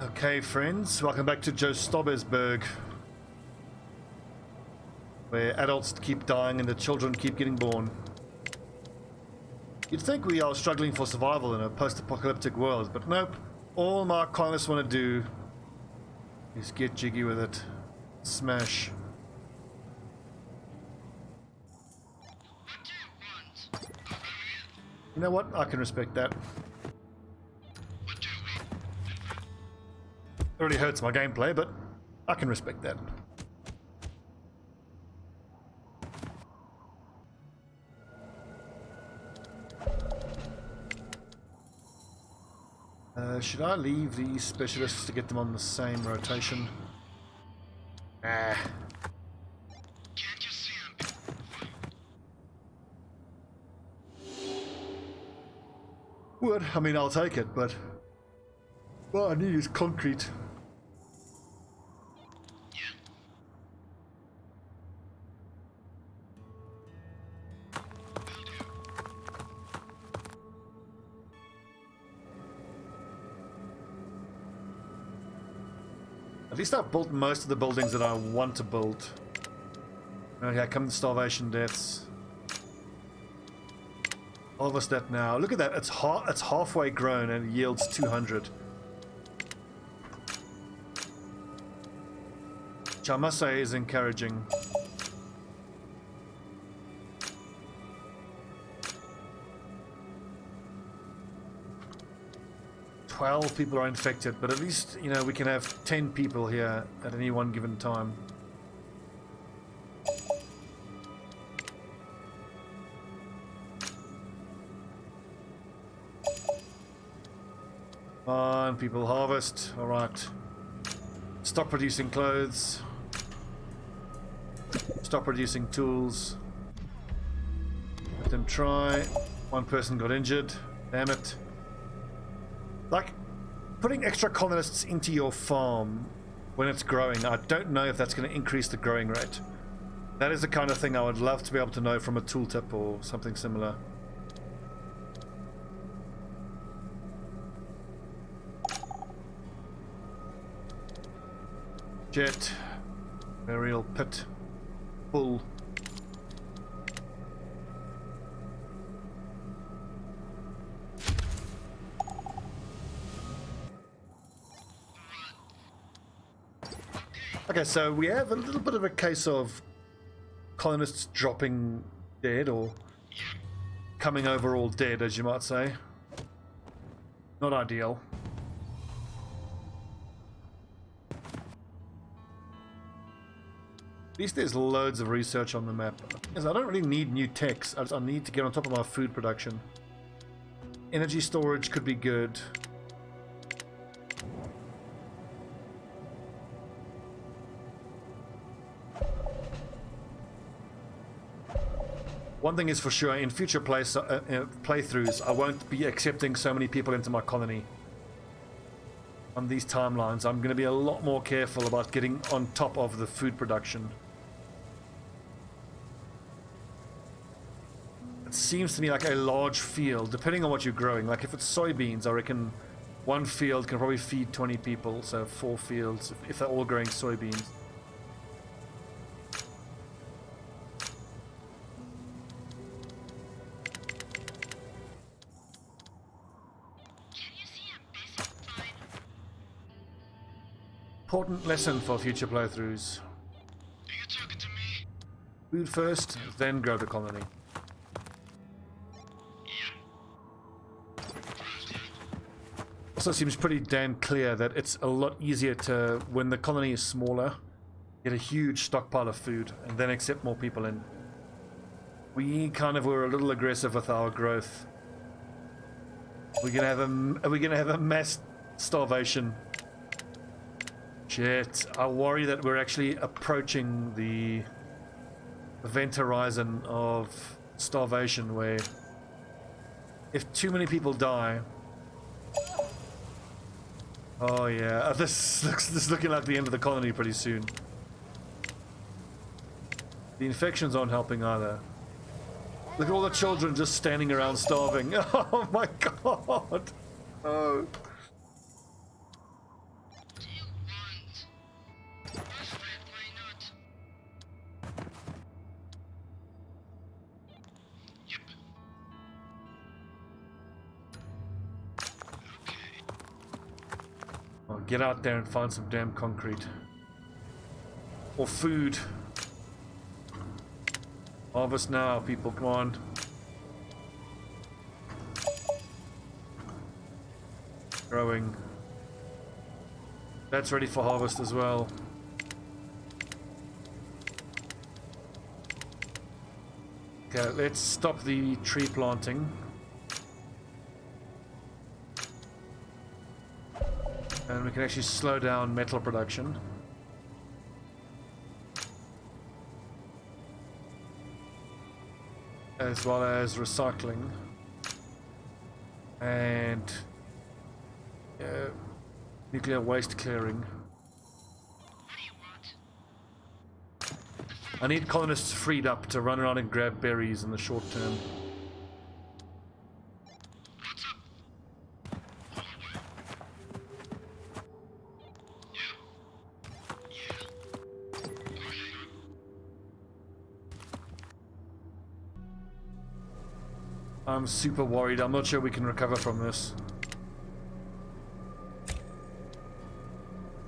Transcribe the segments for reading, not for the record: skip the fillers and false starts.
Okay, friends, welcome back to Joe Stobbesburg, where adults keep dying and the children keep getting born. You'd think we are struggling for survival in a post-apocalyptic world, but nope. All my colonists want to do is get jiggy with it. Smash. You know what? I can respect that. It really hurts my gameplay, but I can respect that. Should I leave these specialists to get them on the same rotation? Ah. Can't you see him? Would. I mean, I'll take it, but what I need is concrete. At least I've built most of the buildings that I want to build. Okay, come the starvation deaths. Harvest that now. Look at that. It's halfway grown and it yields 200. Which I must say is encouraging. Twelve people are infected, but at least, you know, we can have 10 people here at any one given time. Come on, people, harvest. Alright. Stop producing clothes. Stop producing tools. Let them try. One person got injured. Damn it. Like, putting extra colonists into your farm when it's growing, I don't know if that's going to increase the growing rate. That is the kind of thing I would love to be able to know from a tooltip or something similar. Jet. Burial pit. Full. Okay, so we have a little bit of a case of colonists dropping dead, or coming over all dead, as you might say. Not ideal. At least there's loads of research on the map. Because I don't really need new techs, I need to get on top of my food production. Energy storage could be good. One thing is for sure, in future playthroughs, I won't be accepting so many people into my colony. On these timelines, I'm going to be a lot more careful about getting on top of the food production. It seems to me like a large field, depending on what you're growing. Like if it's soybeans, I reckon one field can probably feed 20 people, so 4 fields, if they're all growing soybeans. Important lesson for future playthroughs. Are you talking to me? Food first, then grow the colony. Yeah. Also seems pretty damn clear that it's a lot easier to, when the colony is smaller, get a huge stockpile of food and then accept more people in. We kind of were a little aggressive with our growth. Are we gonna have a mass starvation? Shit, I worry that we're actually approaching the event horizon of starvation, where if too many people die... Oh yeah, this is looking like the end of the colony pretty soon. The infections aren't helping either. Look at all the children just standing around starving. Oh my god! Oh. get out there and find some damn concrete. Or food. Harvest now, people, come on. Growing. That's ready for harvest as well. Okay, let's stop the tree planting. And we can actually slow down metal production. As well as recycling. And nuclear waste clearing. I need colonists freed up to run around and grab berries in the short term. I'm super worried. I'm not sure we can recover from this.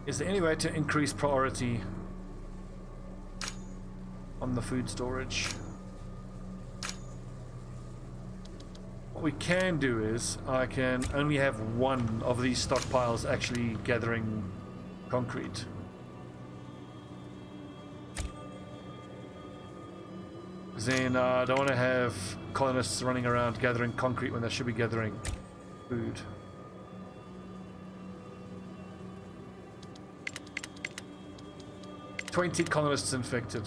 Is there any way to increase priority on the food storage? What we can do is I can only have one of these stockpiles actually gathering concrete. Then I don't want to have colonists running around gathering concrete when they should be gathering food. "20 colonists infected.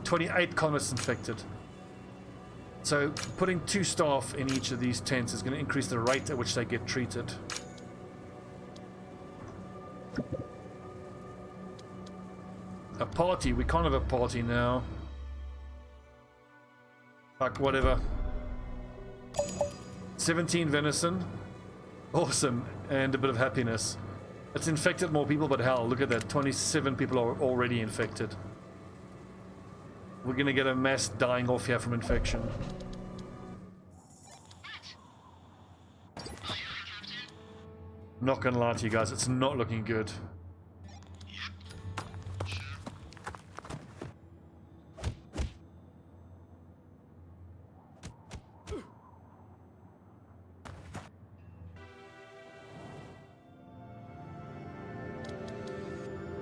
28 colonists infected." So putting 2 staff in each of these tents is going to increase the rate at which they get treated. A party? We can't have a party now. Fuck, whatever. 17 venison. Awesome. And a bit of happiness. It's infected more people, but hell, look at that. 27 people are already infected. We're gonna get a mass dying off here from infection. Not gonna lie to you guys, it's not looking good.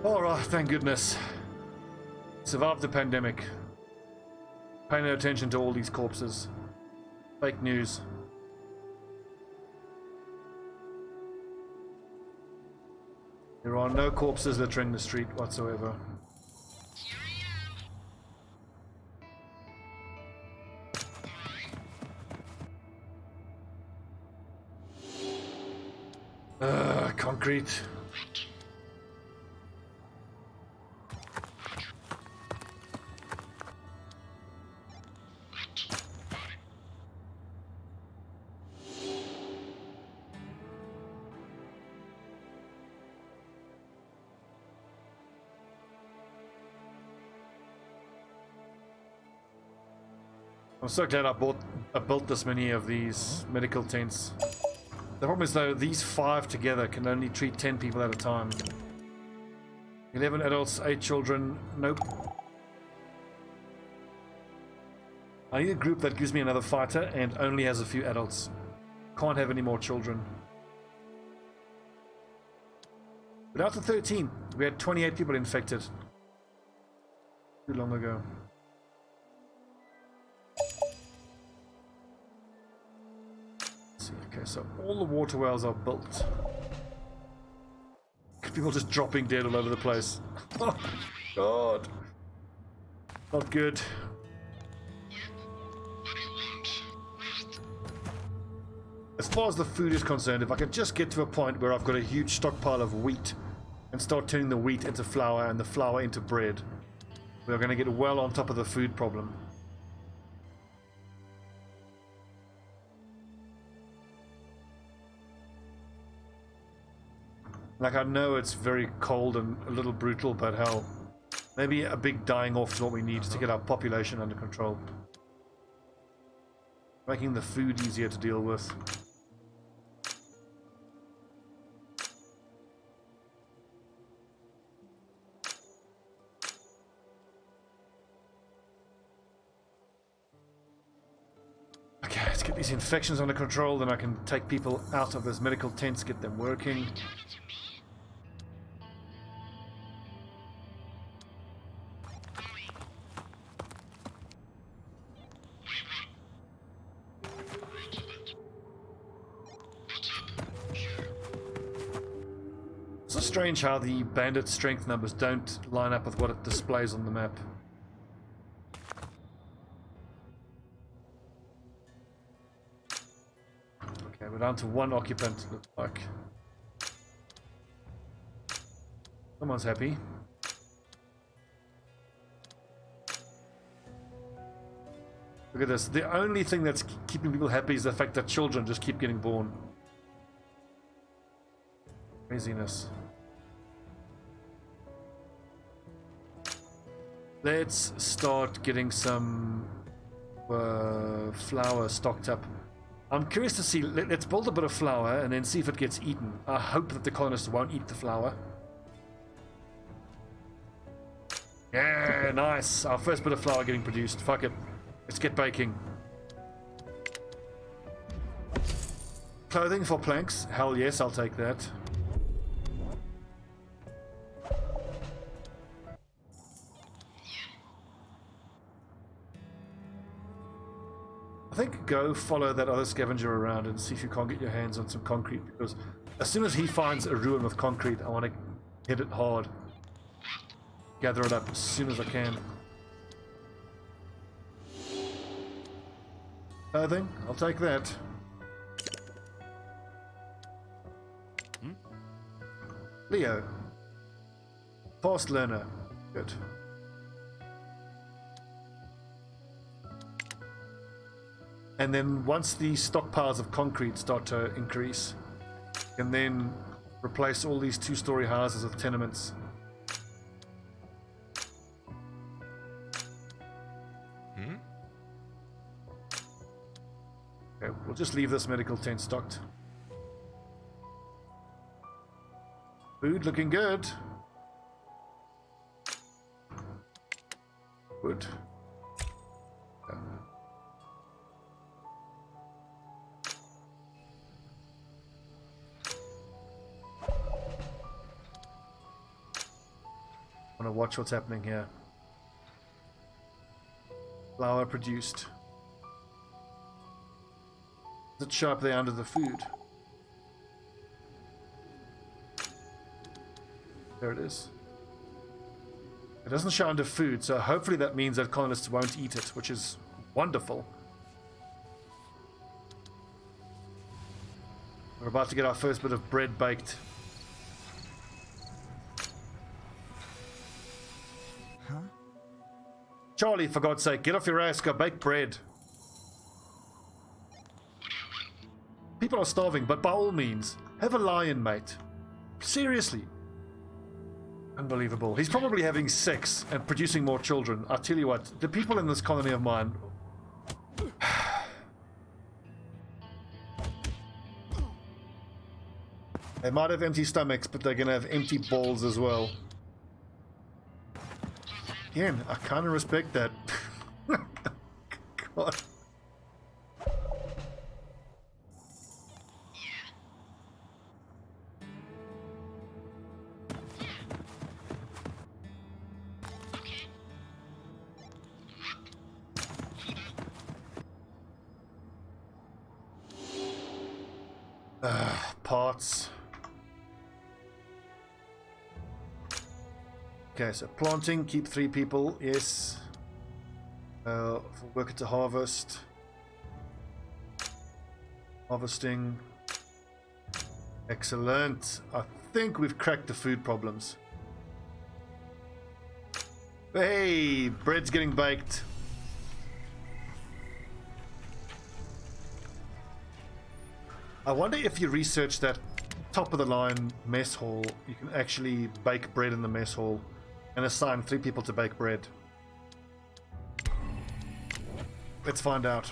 Alright, thank goodness. Survived the pandemic. Pay no attention to all these corpses. Fake news. There are no corpses littering the street whatsoever. Concrete. I'm so glad I built this many of these medical tents. The problem is though, these 5 together can only treat 10 people at a time. 11 adults, 8 children, nope. I need a group that gives me another fighter and only has a few adults. Can't have any more children. But after 13, we had 28 people infected. Too long ago. Okay, so all the water wells are built. People just dropping dead all over the place. Oh, God. Not good. As far as the food is concerned, if I can just get to a point where I've got a huge stockpile of wheat and start turning the wheat into flour and the flour into bread, we're going to get well on top of the food problem. Like, I know it's very cold and a little brutal, but hell, maybe a big dying off is what we need to get our population under control. Making the food easier to deal with. Get these infections under control, then I can take people out of those medical tents, get them working. It's so strange how the bandit strength numbers don't line up with what it displays on the map. Okay, we're down to one occupant, looks like. Someone's happy. Look at this. The only thing that's keeping people happy is the fact that children just keep getting born. Craziness. Let's start getting some flour stocked up. I'm curious to see, let's build a bit of flour and then see if it gets eaten. I hope that the colonists won't eat the flour. Yeah, nice. Our first bit of flour getting produced. Fuck it. Let's get baking. Clothing for planks. Hell yes, I'll take that. I think go follow that other scavenger around and see if you can't get your hands on some concrete, because as soon as he finds a ruin with concrete, I want to hit it hard. Gather it up as soon as I can. Clothing, I'll take that. Leo. Fast learner. Good. And then once the stockpiles of concrete start to increase, you can then replace all these two-story houses with tenements. Okay, we'll just leave this medical tent stocked. Food looking good. Good. Yeah. I want to watch what's happening here. Flour produced. Does it show up there under the food? There it is. It doesn't show under food, so hopefully that means that colonists won't eat it, which is wonderful. We're about to get our first bit of bread baked. Huh? Charlie, for God's sake, get off your ass, go bake bread. People are starving, but by all means, have a lion, mate. Seriously. Unbelievable. He's probably having sex and producing more children. I tell you what, the people in this colony of mine... They might have empty stomachs, but they're gonna have empty balls as well. Again, I kind of respect that. God. Parts. Okay, so planting, keep 3 people, yes. For worker to harvest. Harvesting. Excellent. I think we've cracked the food problems. Hey, bread's getting baked. I wonder if you research that top of the line mess hall, you can actually bake bread in the mess hall and assign 3 people to bake bread. Let's find out.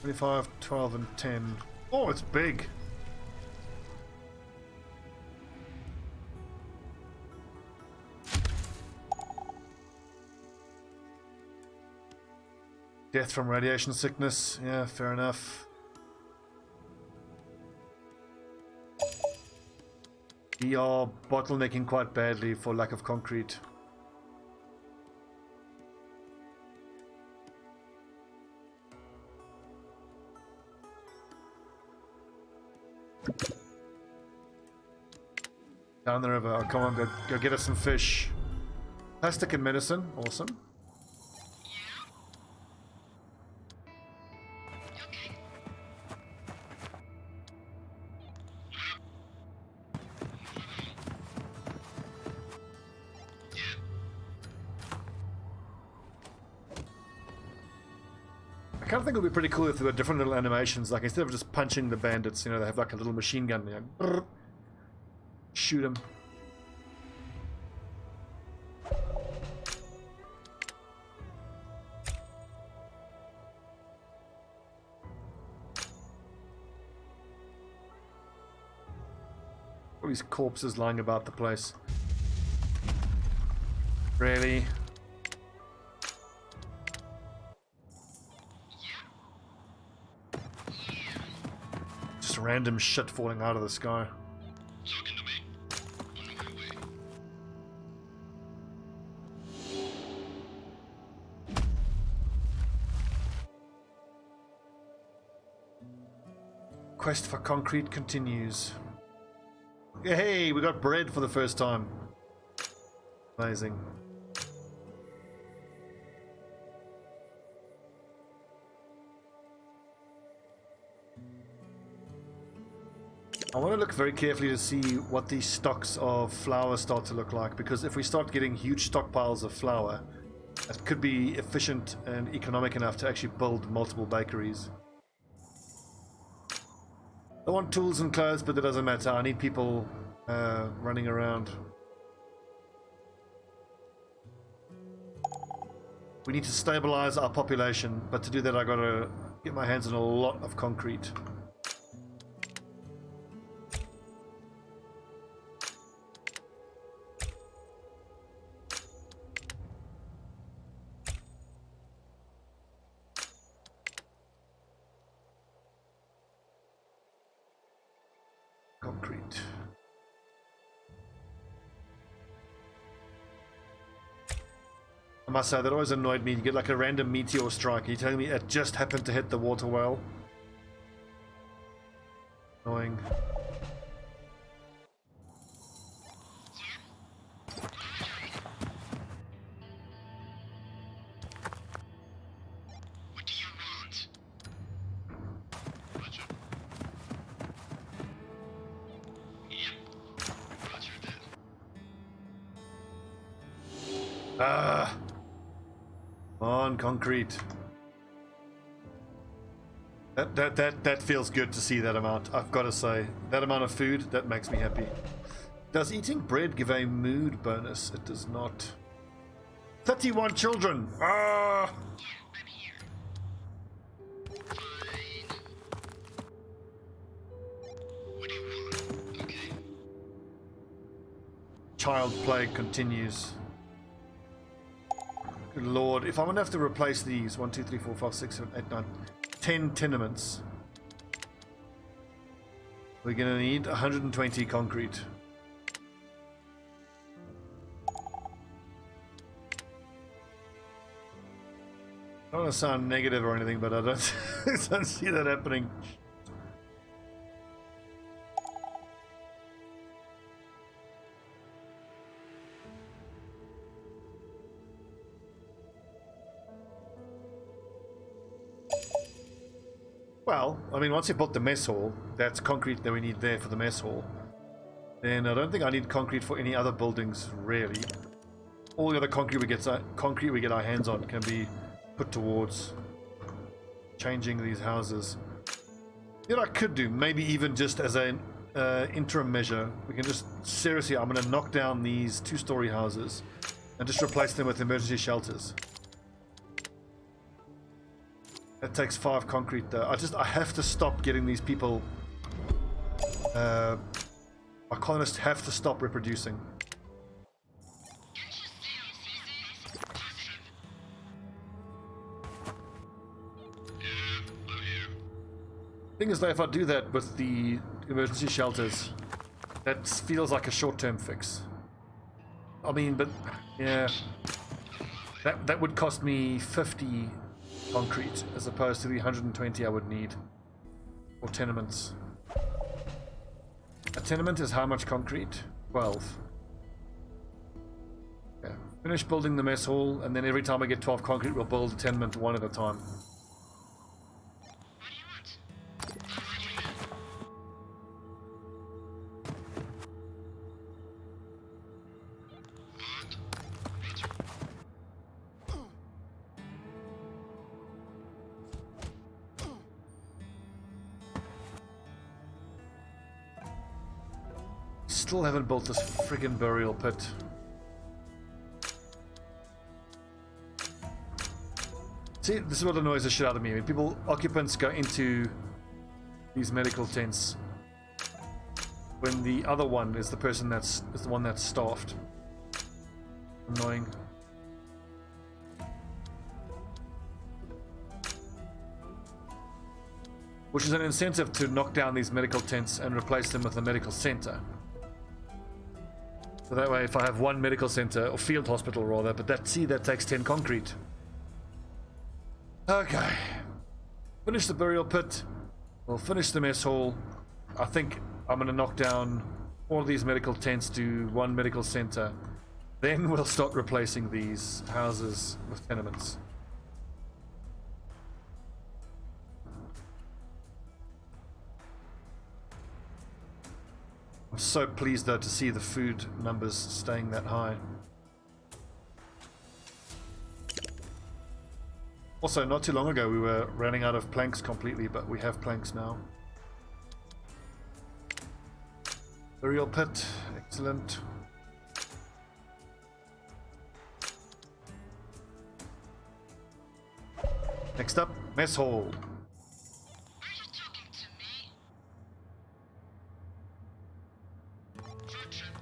25, 12, and 10. Oh, it's big. Death from radiation sickness. Yeah, fair enough. We are bottlenecking quite badly for lack of concrete. Down the river. Oh, come on, go get us some fish. Plastic and medicine. Awesome. I kind of think it would be pretty cool if there were different little animations. Like instead of just punching the bandits, you know, they have like a little machine gun. You know, brrr, shoot them. All these corpses lying about the place. Really? Just random shit falling out of the sky. Talking to me. On my way. Quest for concrete continues. Hey, we got bread for the first time. Amazing. I want to look very carefully to see what these stocks of flour start to look like, because if we start getting huge stockpiles of flour, that could be efficient and economic enough to actually build multiple bakeries. I want tools and clothes, but that doesn't matter. I need people running around. We need to stabilize our population, but to do that I gotta get my hands on a lot of concrete. Concrete. I must say, that always annoyed me. You get like a random meteor strike. You're telling me it just happened to hit the water well? Annoying. What do you want? Roger. Yep. Roger that. Ah! On concrete. That feels good to see that amount. I've got to say, that amount of food, that makes me happy. Does eating bread give a mood bonus? It does not. 31 children. Ah! Yeah, I'm here. Fine. What do you want? Okay. Child plague continues. Good lord, if I'm gonna have to replace these 1, 2, 3, 4, 5, 6, 7, 8, 9, 10 tenements, we're gonna need 120 concrete. I don't want to sound negative or anything, but I don't, I don't see that happening. Well, I mean, once you built the mess hall, that's concrete that we need there for the mess hall. Then I don't think I need concrete for any other buildings, really. All the other concrete we get our hands on can be put towards changing these houses. You know what I could do, maybe even just as an interim measure, we can just, seriously, I'm going to knock down these 2-story houses and just replace them with emergency shelters. That takes 5 concrete though. I have to stop getting these people. Our colonists have to stop reproducing. Thing is though, if I do that with the emergency shelters, that feels like a short-term fix. I mean, but yeah, that would cost me 50 concrete as opposed to the 120 I would need for tenements. A tenement is how much concrete? 12. Yeah. Finish building the mess hall, and then every time I get 12 concrete, we'll build a tenement one at a time. Still haven't built this friggin' burial pit. See, this is what annoys the shit out of me. When occupants go into these medical tents, when the other one is the one that's staffed. Annoying. Which is an incentive to knock down these medical tents and replace them with a medical center. So that way, if I have one medical center, or field hospital rather, but that takes 10 concrete. Okay. Finish the burial pit. We'll finish the mess hall. I think I'm going to knock down all of these medical tents to one medical center. Then we'll start replacing these houses with tenements. I'm so pleased though to see the food numbers staying that high. Also, not too long ago we were running out of planks completely, but we have planks now. Burial pit, excellent. Next up, mess hall.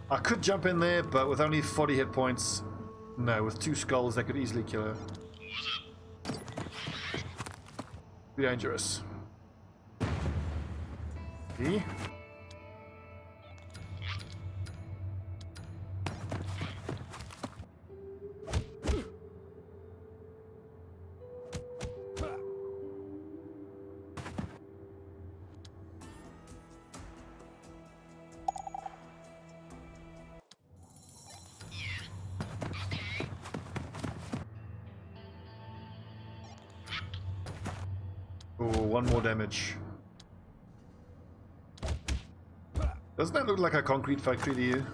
I could jump in there, but with only 40 hit points, no, with 2 skulls, that could easily kill her. Too dangerous. See? Oh, 1 more damage. Doesn't that look like a concrete factory to you?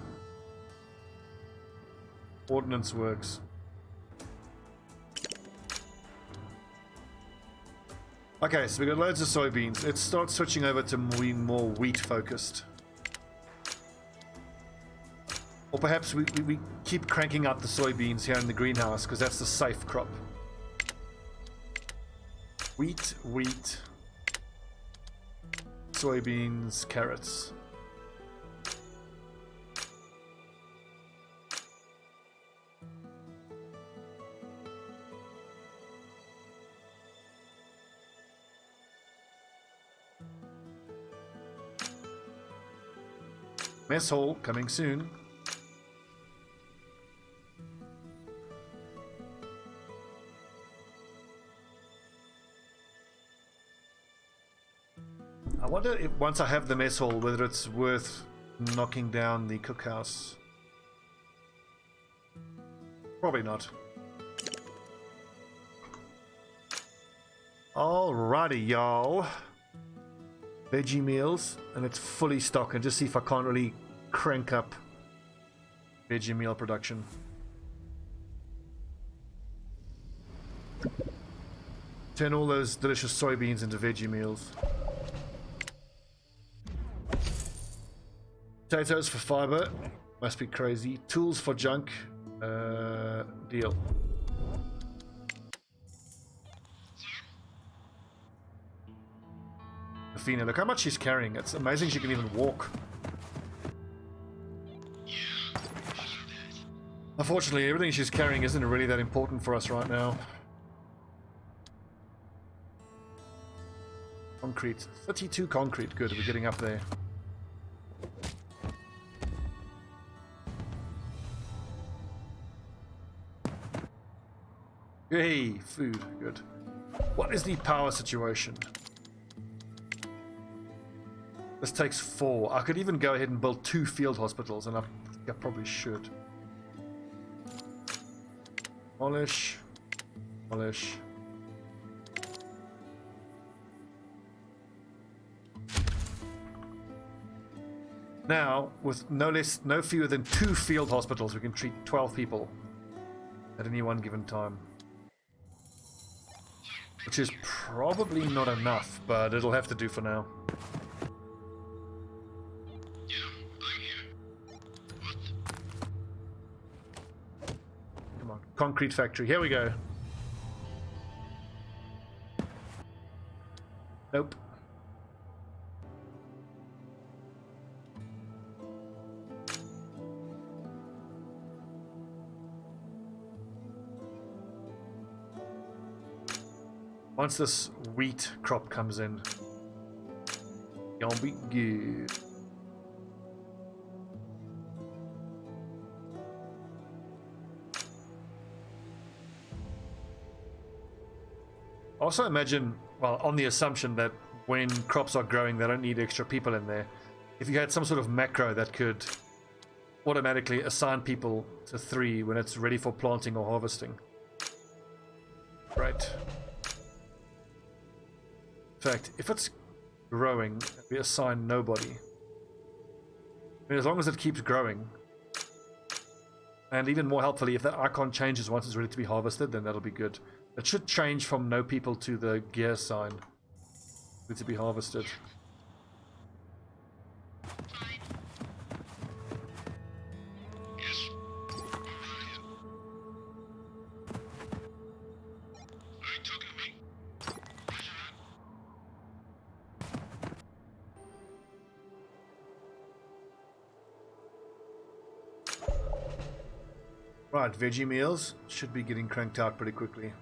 Ordnance works. Okay, so we got loads of soybeans. Let's start switching over to being more wheat focused. Or perhaps we keep cranking out the soybeans here in the greenhouse because that's the safe crop. Wheat, wheat, soybeans, carrots. Mess hall coming soon. I wonder if once I have the mess hall, whether it's worth knocking down the cookhouse. Probably not. Alrighty, y'all. Veggie meals, and it's fully stocked. And just see if I can't really crank up veggie meal production. Turn all those delicious soybeans into veggie meals. Potatoes for fiber, must be crazy. Tools for junk, deal. Athena, look how much she's carrying. It's amazing she can even walk. Unfortunately, everything she's carrying isn't really that important for us right now. Concrete. 32 concrete. Good, we're getting up there. Hey, food. Good. What is the power situation? This takes 4. I could even go ahead and build 2 field hospitals, and I think I probably should. Polish. Polish. Now, with no fewer than 2 field hospitals, we can treat 12 people at any one given time. Which is probably not enough, but it'll have to do for now. Yeah, I'm here. What? Come on, concrete factory. Here we go. Nope. Once this wheat crop comes in, you'll be good. Also imagine, well, on the assumption that when crops are growing, they don't need extra people in there. If you had some sort of macro that could automatically assign people to 3 when it's ready for planting or harvesting. Right. In fact, if it's growing, we assign nobody. I mean, as long as it keeps growing, and even more helpfully, if that icon changes once it's ready to be harvested, then that'll be good. It should change from no people to the gear sign ready to be harvested. Yes. Are you talking to me? Right, veggie meals should be getting cranked out pretty quickly.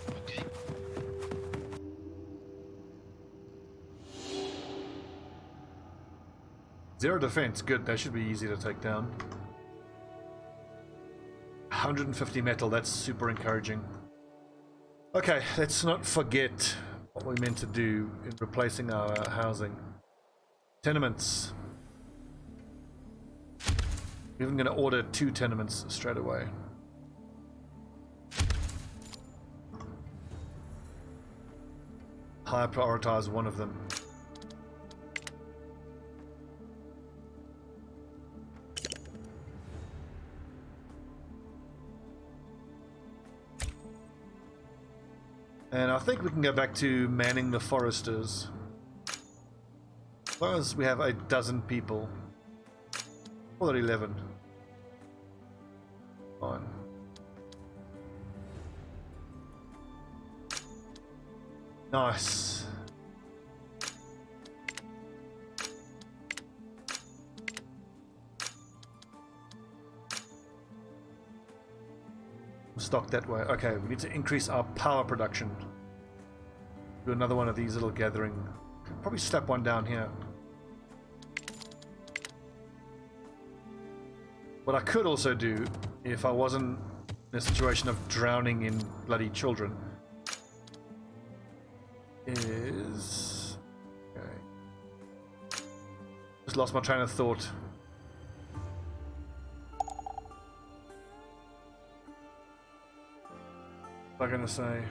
Okay. 0 defense, good, that should be easy to take down. 150 metal, that's super encouraging. Okay, let's not forget what we meant to do in replacing our housing. Tenements. We're even going to order 2 tenements straight away. High prioritize one of them. And I think we can go back to manning the foresters. As long as we have a dozen people. Or 11. Fine. Nice. Stock that way. Okay, we need to increase our power production. Do another one of these little gathering. Probably step one down here. What I could also do, if I wasn't in a situation of drowning in bloody children, is... Okay. Just lost my train of thought. What am I gonna say?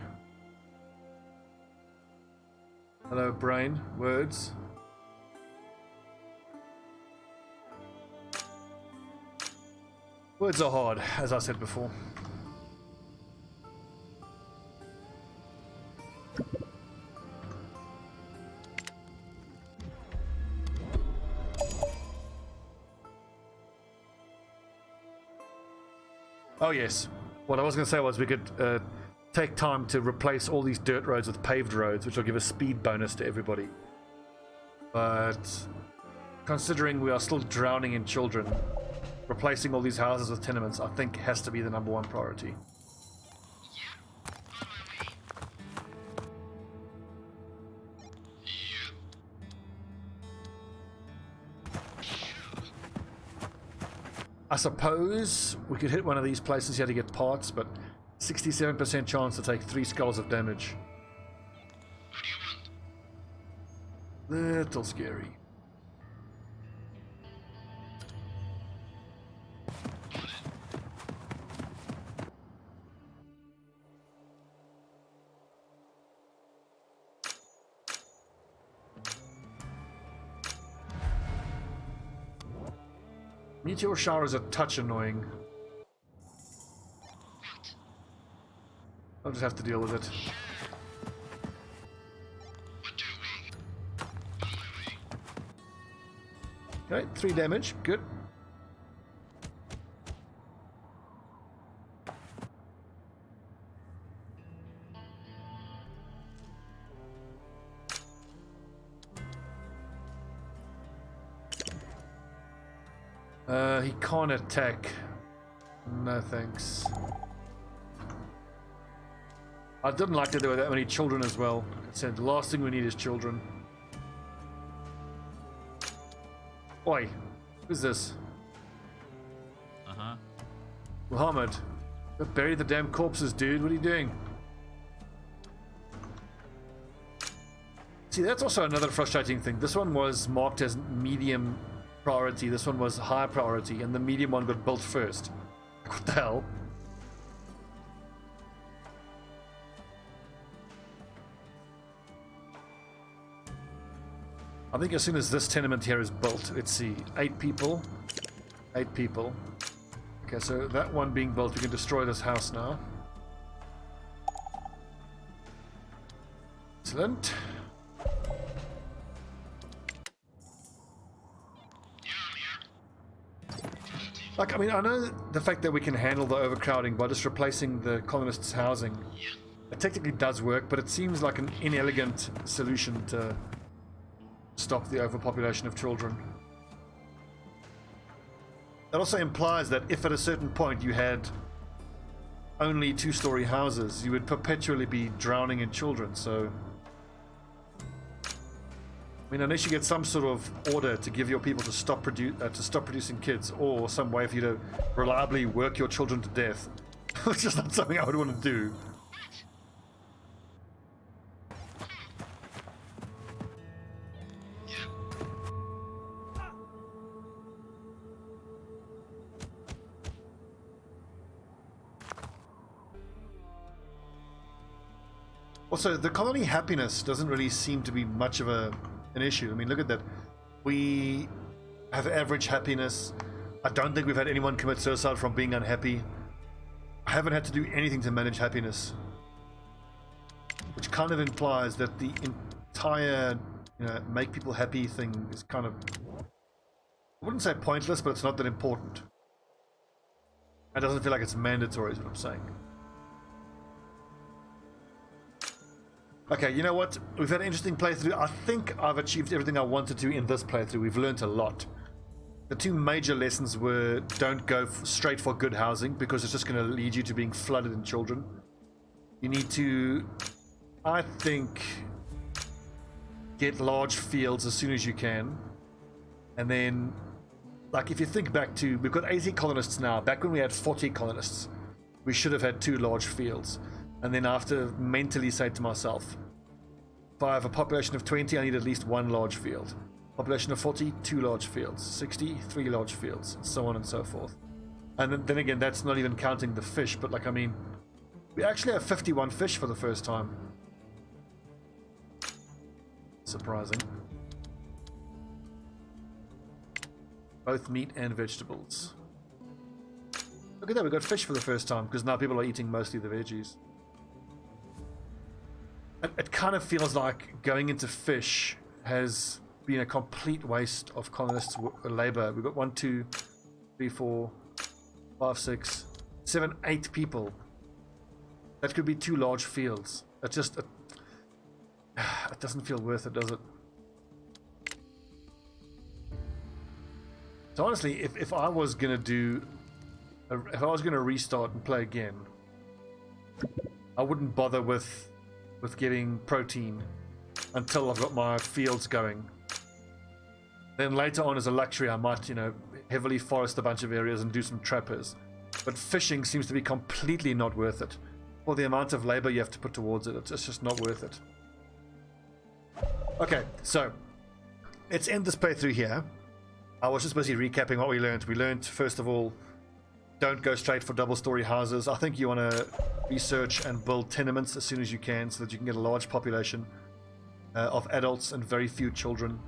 Hello, brain. Words. Words are hard, as I said before. Oh yes. What I was going to say was we could take time to replace all these dirt roads with paved roads, which will give a speed bonus to everybody. But considering we are still drowning in children, replacing all these houses with tenements, I think, has to be the #1 priority. I suppose we could hit one of these places here to get parts, but 67% chance to take 3 skulls of damage. Little scary. Meteor shower is a touch annoying. I'll just have to deal with it. Okay, 3 damage, good. He can't attack. No thanks. I didn't like that there were that many children as well. It said the last thing we need is children. Oi, who's this? Muhammad. Bury the damn corpses, dude. What are you doing? See, that's also another frustrating thing. This one was marked as medium priority, this one was high priority, and the medium one got built first. What the hell? I think as soon as this tenement here is built, let's see, 8 people. 8 people. Okay, so that one being built, we can destroy this house now. Excellent. Like, I mean, I know the fact that we can handle the overcrowding by just replacing the colonists' housing. It technically does work, but it seems like an inelegant solution to stop the overpopulation of children. That also implies that if at a certain point you had only 2-story houses, you would perpetually be drowning in children, so... I mean, unless you get some sort of order to give your people to stop producing kids, or some way for you to reliably work your children to death, it's just not something I would want to do. Also, the colony happiness doesn't really seem to be much of an issue. I mean, look at that. We have average happiness. I don't think we've had anyone commit suicide from being unhappy. I haven't had to do anything to manage happiness. Which kind of implies that the entire, make people happy thing is kind of, I wouldn't say pointless, but it's not that important. It doesn't feel like it's mandatory is what I'm saying. Okay, you know what? We've had an interesting playthrough. I think I've achieved everything I wanted to in this playthrough. We've learned a lot. The 2 major lessons were don't go straight for good housing because it's just going to lead you to being flooded in children. You need to, I think, get large fields as soon as you can. And then, like if you think back to, we've got 80 colonists now. Back when we had 40 colonists, we should have had 2 large fields. And then I have to mentally say to myself, if I have a population of 20, I need at least 1 large field. Population of 40, 2 large fields. 60, 3 large fields, and so on and so forth. And then again, that's not even counting the fish, but like, I mean, we actually have 51 fish for the first time. Surprising. Both meat and vegetables. Look at that, we got fish for the first time, because now people are eating mostly the veggies. It kind of feels like going into fish has been a complete waste of colonists' labor. We've got 1, 2, 3, 4, 5, 6, 7, 8 people. That could be 2 large fields. It just, it doesn't feel worth it, does it? So honestly, if I was gonna do, if I was gonna restart and play again, I wouldn't bother with getting protein until I've got my fields going. Then later on as a luxury, I might, you know, heavily forest a bunch of areas and do some trappers. But fishing seems to be completely not worth it. For the amount of labor you have to put towards it, it's just not worth it. Okay, so let's end this playthrough here. I was just busy recapping what we learned. We learned, first of all, don't go straight for double-story houses. I think you want to research and build tenements as soon as you can so that you can get a large population of adults and very few children.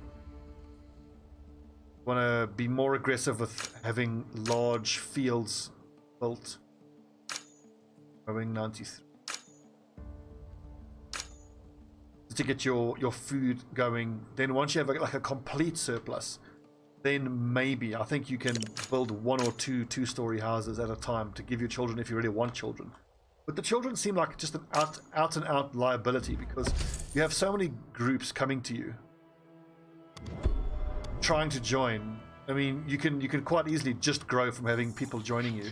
You want to be more aggressive with having large fields built. Growing 93. To get your food going. Then once you have like a complete surplus, then maybe I think you can build 1 or 2 two-story houses at a time to give your children if you really want children. But the children seem like just an out and out liability because you have so many groups coming to you trying to join. I mean, you can quite easily just grow from having people joining you,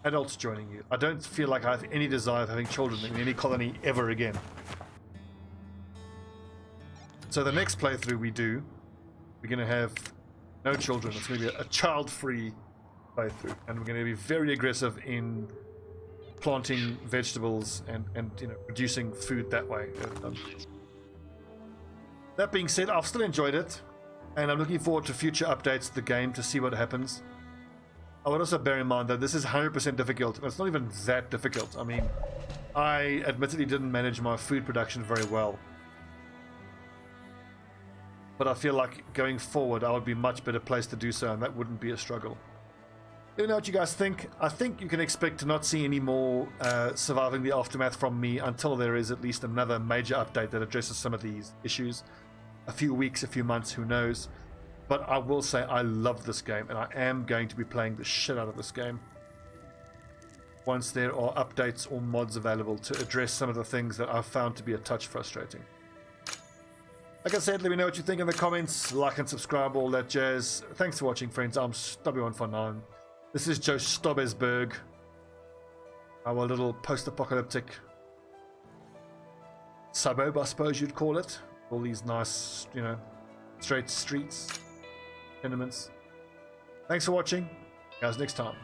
adults joining you. I don't feel like I have any desire of having children in any colony ever again. So the next playthrough we do, we're going to have no children. It's going to be a child-free playthrough, and we're going to be very aggressive in planting vegetables and you know, producing food that way. That being said, I've still enjoyed it, and I'm looking forward to future updates to the game to see what happens. I would also bear in mind that this is 100% difficult, and it's not even that difficult. I mean, I admittedly didn't manage my food production very well, but I feel like going forward I would be much better placed to do so, and that wouldn't be a struggle. Let me know what you guys think. I think you can expect to not see any more Surviving the Aftermath from me until there is at least another major update that addresses some of these issues. A few weeks, a few months, who knows. But I will say I love this game, and I am going to be playing the shit out of this game once there are updates or mods available to address some of the things that I've found to be a touch frustrating. Like I said, let me know what you think in the comments. Like and subscribe, all that jazz. Thanks for watching, friends. I'm Stobbie149. This is Joe Stobbesberg. Our little post-apocalyptic suburb, I suppose you'd call it. All these nice, you know, straight streets, tenements. Thanks for watching. Guys, next time.